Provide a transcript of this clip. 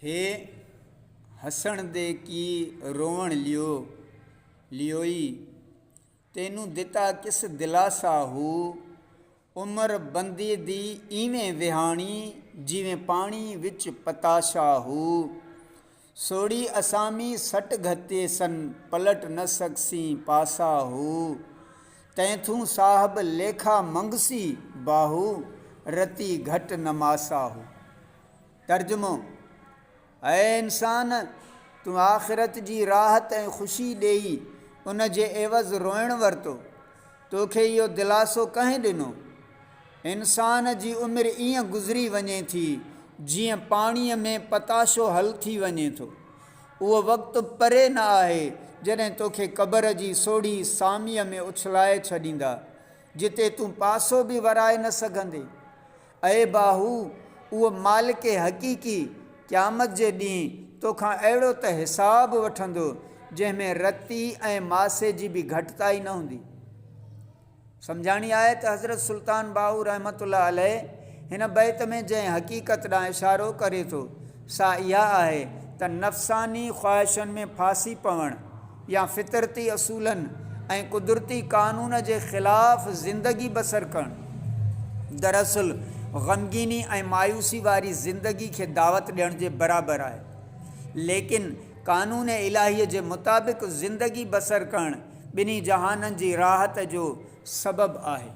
हे हसण दे की रोवण लियोई तेनू दिता किस दिलासा हो। उमर बंदी दी इवें विहाणी जिवें पानी विच पताशा हो। सोड़ी असामी सट घते सन पलट न सकसी पासा हो। तैथू साहब लेखा मंगसी बाहू रती घट नमासा हो। तर्जुमो, ऐ इंसान तू आख़िरत जी राहत ऐं ख़ुशी ॾेई उन जे एवज़ रोइण वरितो, तोखे इहो दिलासो कंहिं ॾिनो? इंसान जी उमिरि ईअं गुज़री वञे थी जीअं पाणीअ में पताशो हल थी वञे थो। उहो वक़्तु परे न आहे जॾहिं तोखे क़बर जी सोढ़ी सामीअ में उछलाए छॾींदा, जिते तूं पासो बि वराए न सघंदे। ऐं बाहू, उहो मालिक हक़ीक़ी क़यामत जे ॾींहुं तोखां अहिड़ो त हिसाब वठंदो जंहिंमें रती ऐं मासे जी बि घटिताई न हूंदी। सम्झाणी आहे त हज़रत सुल्तान बाहू रहमतुल्लाह अलैह हिन बैत में जंहिं हक़ीक़त ॾांहुं इशारो करे थो सा इहा आहे त नफ़सानी ख़्वाहिशुनि में फासी पवणु या फितरती असूलनि ऐं कुदरती क़ानून जे ख़िलाफ़ ज़िंदगी बसर करणु दरअसल ग़मगीनी ऐं मायूसी वारी ज़िंदगी खे दावत ॾियण जे बराबरि आहे। लेकिन क़ानून इलाहीअ जे मुताबिक़ ज़िंदगी बसर करणु ॿिन्ही जहाननि जी राहत जो सबबु आहे।